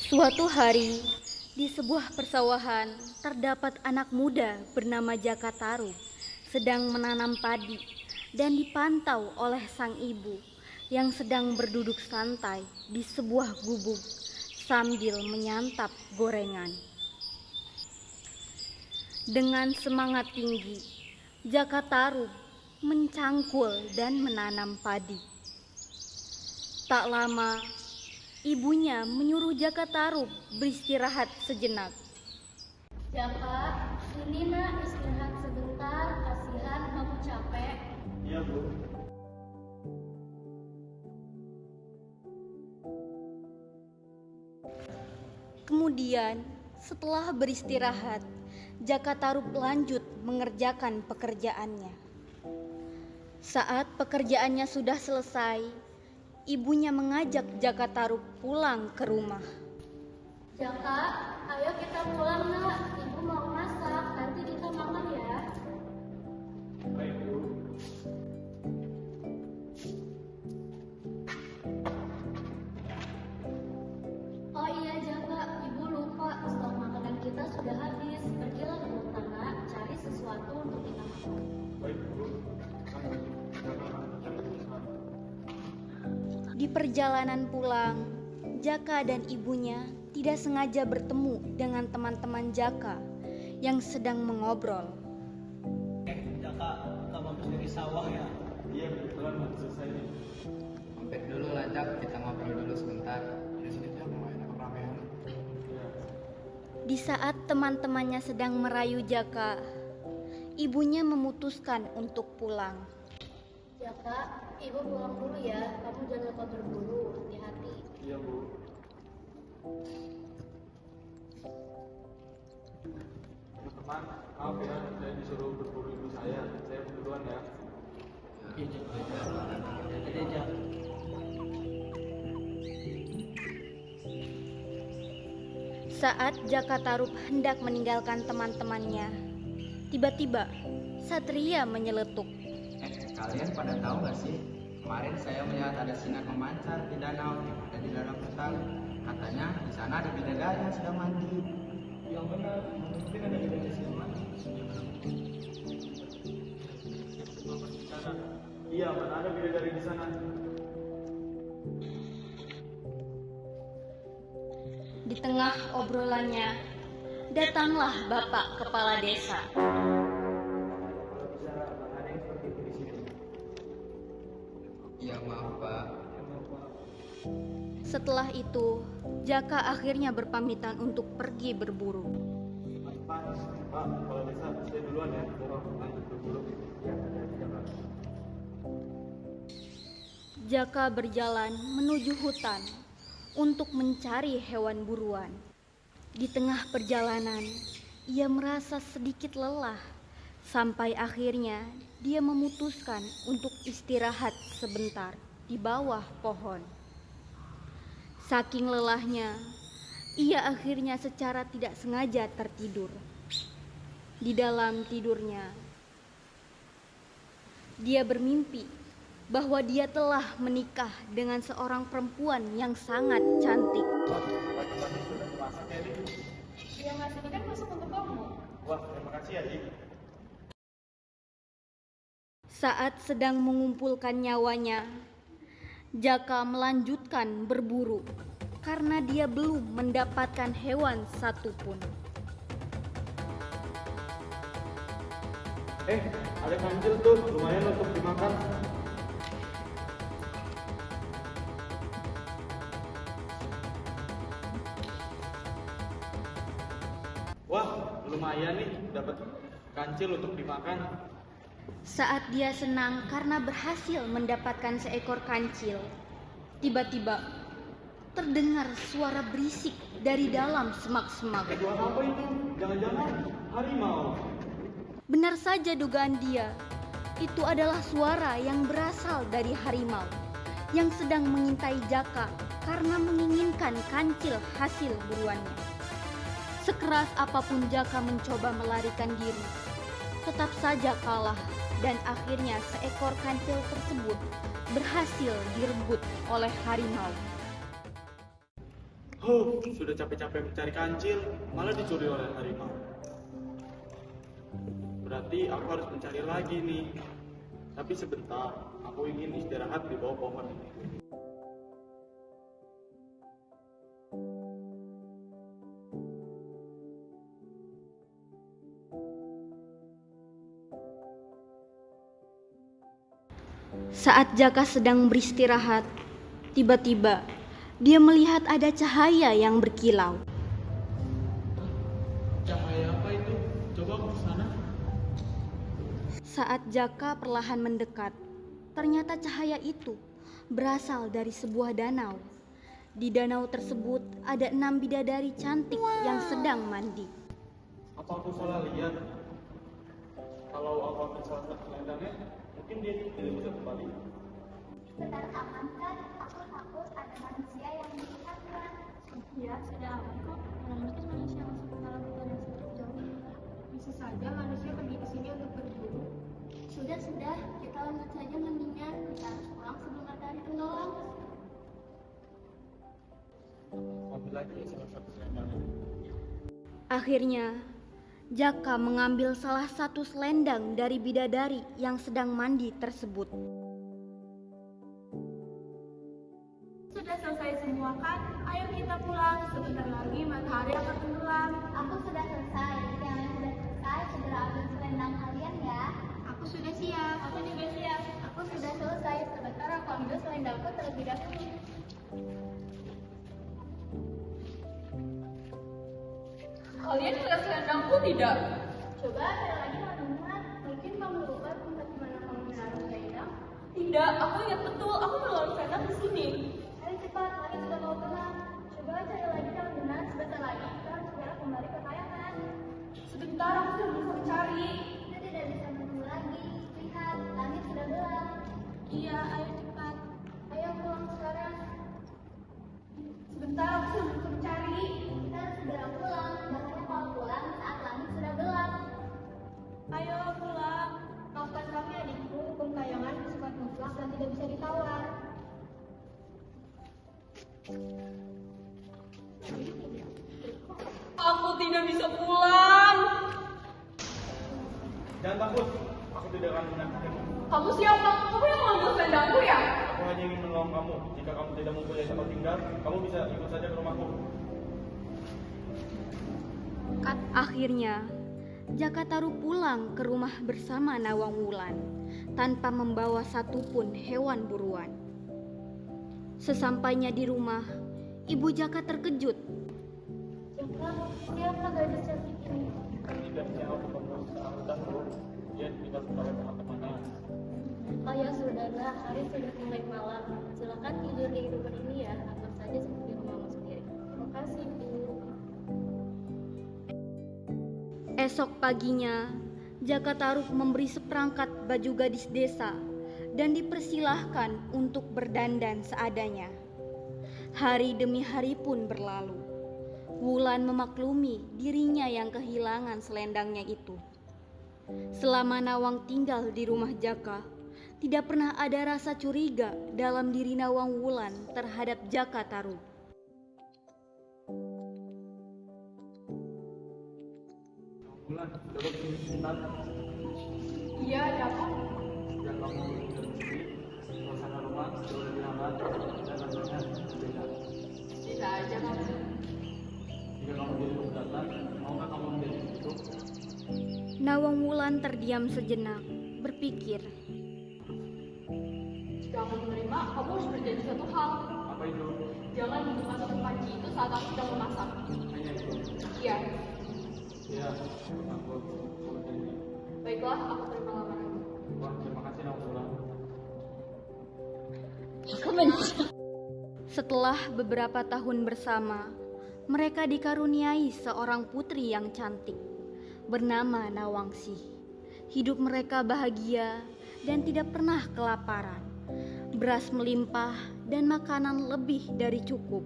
Suatu hari, di sebuah persawahan, terdapat anak muda bernama Jaka Tarub sedang menanam padi dan dipantau oleh sang ibu yang sedang berduduk santai di sebuah gubuk sambil menyantap gorengan. Dengan semangat tinggi, Jaka Tarub mencangkul dan menanam padi. Tak lama, ibunya menyuruh Jaka Tarub beristirahat sejenak. Jaka, sini nak istirahat sebentar, kasihan kamu capek. Iya, Bu. Kemudian, setelah beristirahat, Jaka Tarub lanjut mengerjakan pekerjaannya. Saat pekerjaannya sudah selesai, ibunya mengajak Jaka Tarub pulang ke rumah. Jaka, ayo kita pulang nak, ibu mau masak, nanti kita makan ya. Baik, Bu. Oh iya Jaka, ibu lupa stok makanan kita sudah habis. Pergilah ke hutan nak, cari sesuatu untuk kita makan. Baik, Bu. Kamu jangan Di perjalanan pulang, Jaka dan ibunya tidak sengaja bertemu dengan teman-teman Jaka yang sedang mengobrol. Jaka, kita bagus dari sawah ya. Iya, kebetulan mau selesai nih. Mampir dulu lah Jak, kita ngobrol dulu sebentar. Di sini tuh mau enak ramean. Iya. Di saat teman-temannya sedang merayu Jaka, ibunya memutuskan untuk pulang. Jaka, ibu pulang dulu ya, kamu jangan lupa berburu, hati-hati. Iya, Bu. Teman-teman, maaf ya, saya disuruh berburu ibu saya. Saya duluan ya. Iya, Jaka. Jadi, Jak. Saat Jaka Tarub hendak meninggalkan teman-temannya, tiba-tiba Satria menyeletuk. Kalian pada tahu gak sih? Kemarin saya melihat ada sinar memancar di danau yang ada di dalam hutan. Katanya di sana ada bidadari yang sedang mandi. Yang benar, mungkin ada di sedang mandi. Iya, mana ada bidadari di sana? Di tengah obrolannya, datanglah Bapak Kepala Desa. Kalau bisa, mana ada yang seperti itu di sini? Iya maaf Pak. Setelah itu, Jaka akhirnya berpamitan untuk pergi berburu. Pak, kalau bisa saya duluan ya. Dorong lanjut berburu. Ya, ada di Jakarta. Jaka berjalan menuju hutan untuk mencari hewan buruan. Di tengah perjalanan, ia merasa sedikit lelah. Sampai akhirnya dia memutuskan untuk istirahat sebentar di bawah pohon. Saking lelahnya, ia akhirnya secara tidak sengaja tertidur. Di dalam tidurnya, dia bermimpi bahwa dia telah menikah dengan seorang perempuan yang sangat cantik. Pagi-pagi sudah dimasak ya, Dik? Yang ngasih ini kan masuk untuk kamu. Wah, terima kasih ya, Dik. Saat sedang mengumpulkan nyawanya, Jaka melanjutkan berburu karena dia belum mendapatkan hewan satupun. Ada kancil tuh, lumayan untuk dimakan. Wah, lumayan nih dapat kancil untuk dimakan. Saat dia senang karena berhasil mendapatkan seekor kancil, tiba-tiba terdengar suara berisik dari dalam semak-semak. Suara apa itu? Jangan-jangan harimau. Benar saja dugaan dia, itu adalah suara yang berasal dari harimau yang sedang mengintai Jaka karena menginginkan kancil hasil buruannya. Sekeras apapun Jaka mencoba melarikan diri, tetap saja kalah dan akhirnya seekor kancil tersebut berhasil direbut oleh harimau. Sudah capek-capek mencari kancil, malah dicuri oleh harimau. Berarti aku harus mencari lagi nih. Tapi sebentar, aku ingin istirahat di bawah pohon ini. Saat Jaka sedang beristirahat, tiba-tiba dia melihat ada cahaya yang berkilau. Cahaya apa itu? Coba aku ke sana. Saat Jaka perlahan mendekat, ternyata cahaya itu berasal dari sebuah danau. Di danau tersebut ada 6 bidadari cantik yang sedang mandi. Apa aku salah lihat? Kalau aku ambil salah satu selendangnya, mungkin dia tidak bisa kembali. Benar aman kan? Aku takut ada manusia yang melihatnya. Ya, sudah aman kok. Mana mungkin manusia masuk ke dalam hutan yang sangat jauh. Bisa saja manusia pergi ke sini untuk berburu. Sudah, kita lanjut saja mandinya. Kita harus pulang sebelum matahari tenggelam. Ambil lagi salah satu selendangnya. Akhirnya, Jaka mengambil salah satu selendang dari bidadari yang sedang mandi tersebut. Sudah selesai semua kan? Ayo kita pulang. Sebentar lagi matahari akan tenggelam. Aku sudah selesai. Yang lain sudah selesai, segera ambil selendang kalian ya. Aku sudah siap. Aku juga siap. Aku sudah selesai. Sebentar aku ambil selendangku terlebih dahulu. Kalian melihat selendangku tidak? Coba cari lagi teman-teman. Mungkin kamu lupa tempat di mana kamu menaruh selendang. Tidak, aku ingat betul. Aku menaruh selendang di sini. Ayo cepat, lagi sudah mau gelap. Coba cari lagi teman-teman. Sebentar lagi kita harus segera kembali ke kayangan. Sebentar, aku sudah bisa mencari. Kita tidak bisa menunggu lagi. Lihat, langit sudah gelap. Iya, ayo cepat. Ayo pulang sekarang. Sebentar, aku sudah bisa mencari. Kita harus segera pulang. Bahkan kalau pulang saat langit sudah gelap. Ayo pulang. Maafkan kami adikku, hukum kayangan bersifat mutlak dan tidak bisa ditawar. Aku tidak bisa pulang. Jangan takut, aku tidak akan menyakitimu. Kamu siapa? Kamu yang mengambil selendangku ya? Aku hanya ingin menolong kamu. Jika kamu tidak mempunyai tempat tinggal, kamu bisa ikut saja ke rumahku. Akhirnya, Jaka Tarub pulang ke rumah bersama Nawang Wulan tanpa membawa satupun hewan buruan. Sesampainya di rumah, ibu Jaka terkejut. Jaka, siapa gadis cantik ini? Tidak siapa kamu saat dahulu. Dia tinggal bersama teman-temannya. Oh ya saudara, hari sudah mulai malam. Silakan tidur di rumah ini ya, anggap saja seperti rumahmu sendiri. Terima kasih, Bu. Esok paginya, Jaka Tarub memberi seperangkat baju gadis desa dan dipersilahkan untuk berdandan seadanya. Hari demi hari pun berlalu. Wulan memaklumi dirinya yang kehilangan selendangnya itu. Selama Nawang tinggal di rumah Jaka, tidak pernah ada rasa curiga dalam diri Nawang Wulan terhadap Jaka Tarub. Bulan, coba kesini sebentar. Iya, ada apa? Dan kamu tinggal di sini. Suasana rumah jauh lebih hangat dan rasanya berbeda. Bisa aja kamu. Jika kamu jadi keberatan, maukah kamu menjadi itu? Nawang Wulan terdiam sejenak, berpikir. Jika aku menerima, kamu harus berjanji satu hal. Apa itu? Jangan membuka satu panci itu saat aku sedang memasak. Hanya itu. Iya. Ya, aku berjanji. Baiklah, aku terima lamaranmu. Wah, terima kasih Nawang Wulan. Setelah beberapa tahun bersama, mereka dikaruniai seorang putri yang cantik bernama Nawangsi. Hidup mereka bahagia dan tidak pernah kelaparan. Beras melimpah dan makanan lebih dari cukup.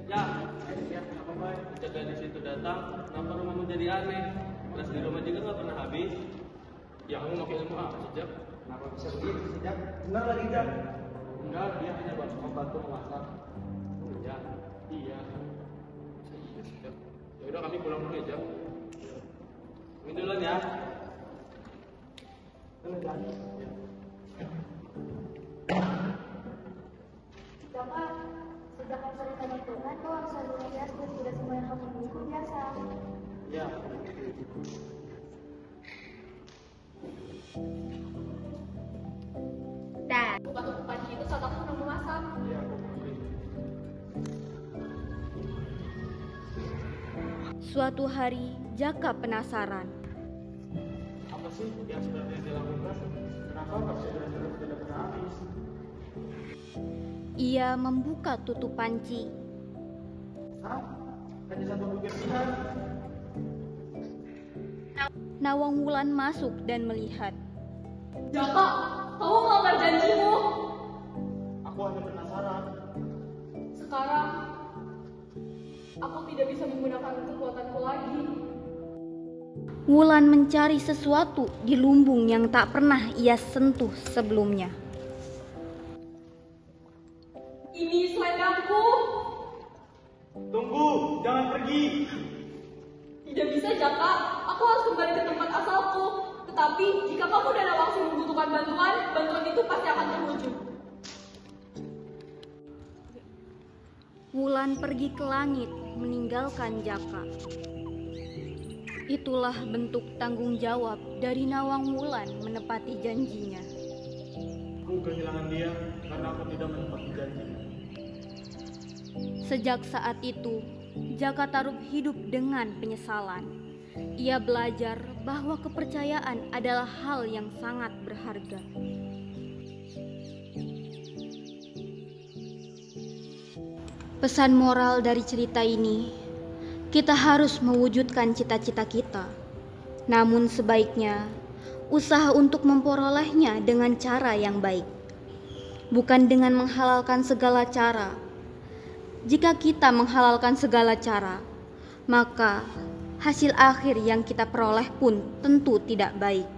Ya, kenapa baik? Sejak gadis itu datang, kenapa rumahmu jadi aneh? Beras di rumah juga nggak pernah habis. Ya, kamu pakai ilmu apa sejak? Kenapa bisa begitu sih, Jak? Benar lagi, Jak. Enggak, dia hanya membantu memasak. Ya, iya. pulang dulu aja. Ini duluan ya. Jaka, sejak kamu sering tanya Tuhan, kau harus selalu ikhlas dan tidak semua yang kamu miliki biasa. Ya. Dan waktu pagi itu saat aku sedang memasak. Ya, aku mengerti. Suatu hari, Jaka penasaran. Apa sih yang sebenarnya dilakukan? Kenapa kapsul tidak pernah habis? Ia membuka tutup panci. Hah? Hanya satu butir siang? Nawang Wulan masuk dan melihat. Jaka, kamu melanggar janjimu. Aku hanya penasaran. Sekarang, aku tidak bisa menggunakan kekuatanku lagi. Wulan mencari sesuatu di lumbung yang tak pernah ia sentuh sebelumnya. Ini selendangku. Tunggu, jangan pergi. Tidak bisa, Jaka. Aku harus kembali ke tempat asalku. Tetapi, jika kamu dan Nawangsi membutuhkan bantuan, bantuan itu pasti akan terwujud. Wulan pergi ke langit meninggalkan Jaka. Itulah bentuk tanggung jawab dari Nawang Wulan menepati janjinya. Aku kehilangan dia karena aku tidak menepati janji. Sejak saat itu, Jaka Tarub hidup dengan penyesalan. Ia belajar bahwa kepercayaan adalah hal yang sangat berharga. Pesan moral dari cerita ini, kita harus mewujudkan cita-cita kita. Namun sebaiknya, usaha untuk memperolehnya dengan cara yang baik. Bukan dengan menghalalkan segala cara. Jika kita menghalalkan segala cara, maka hasil akhir yang kita peroleh pun tentu tidak baik.